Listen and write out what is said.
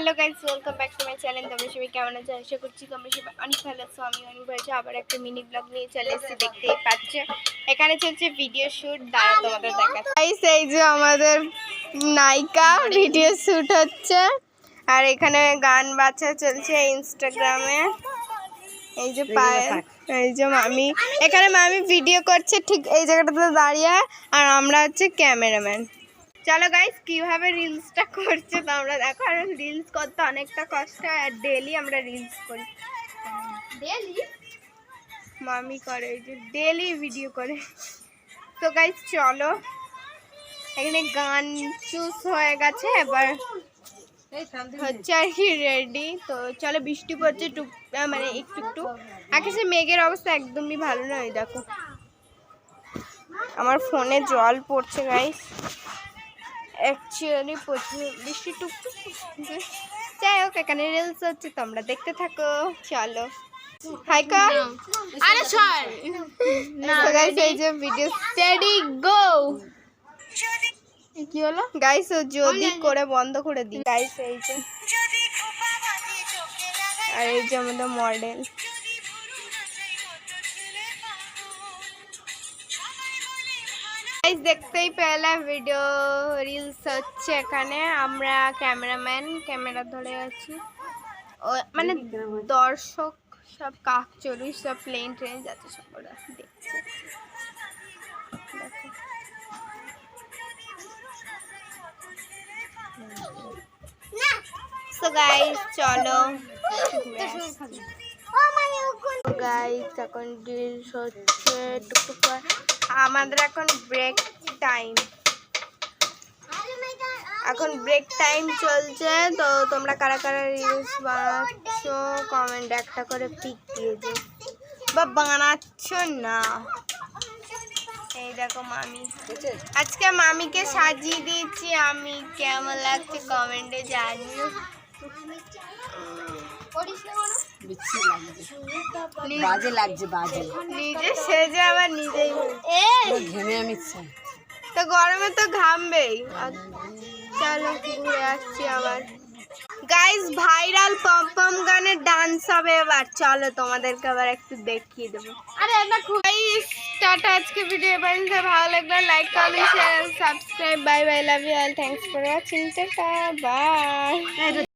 Hello guys, welcome back to my channel. তোমরা সবাই কেমন আছো? আশা করছি তোমরা সবাই অনেক ভালো আছো। আমি অনেক ভালো আছি। আবার একটা মিনি ব্লগ নিয়ে চলে এসেছি, দেখতেই পাচ্ছ। এখানে চলছে ভিডিও শ্যুট। দাঁড়া তোমাদের দেখাচ্ছি। গাইস, এই যে আমাদের নায়িকা ভিডিও শ্যুট হচ্ছে, আর এখানে গান বাজা চলছে ইনস্টাগ্রামে। এই যে এই যে মামি, এখানে মামি ভিডিও করছে ঠিক এই জায়গাটাতে দাঁড়িয়ে, আর আমরা হচ্ছে ক্যামেরাম্যান। চলো গাইস, কিভাবে রিলসটা করছে তোমরা দেখো। আর রিলস করতে অনেকটা কষ্ট, আর ডেলি আমরা রিলস করি। ডেলি মামি করে, এই যে ডেলি ভিডিও করে। তো গাইস চলো, এখানে গান চুজ হয়ে গেছে, এবার হচ্ছে আর কি রেডি। তো চলো, বৃষ্টি পড়ছে টুক, মানে একটু একটু। আকাশে মেঘের অবস্থা একদমই ভালো নয়। দেখো আমার ফোনে জল পড়ছে গাইস, অ্যাকচুয়ালি প্রচুর বৃষ্টি টুকটুক। যাই হোক, এখানে রিলস হচ্ছে, তোমরা দেখতে থাকো। চলো হাই কর। আরে সর না গাইস, এই যে ভিডিও স্টেডি গো। কি হলো গাইস? ও যদি করে বন্ধ করে দিই গাইস। এই যে, আর এই যে আমাদের মডেল। দেখতেই পেলে ভিডিও রিলস হচ্ছে। এখানে আমরা ক্যামেরাম্যান, ক্যামেরা ধরে আছি। ও মানে দর্শক সব কাক চড়ুই সব প্লেন ট্রেন যাচ্ছে, সব ওরা দেখছে। সো গাইস চলো গাইস, এখন রিলস হচ্ছে টুকটুক করে। আমাদের এখন ব্রেক টাইম, এখন ব্রেক টাইম চলছে। তো তোমরা কারা কারা রিলস বানাচ্ছ কমেন্ট একটা করে পিক দিয়ে দিও, বা বানাচ্ছ না। এই দেখো মামি, আজকে মামিকে সাজিয়ে দিয়েছি আমি। কেমন লাগছে কমেন্টে জানিও। বাজে লাগছে, বাজে নিজে সেজে আবার নিজেই ঘেমে আমি। তো গরমে তো ঘামবেই। চলো ঘুরে আসছি আবার। গাইস, ভাইরাল পম পম গানের ডান্স হবে এবার। চলো তোমাদেরকে আবার একটু দেখিয়ে দেবো। আরে এটা গাইস টাটা, আজকে ভিডিও বানাতে ভালো লাগলে like comment share subscribe. Bye bye, love you all, thanks for watching, tata by.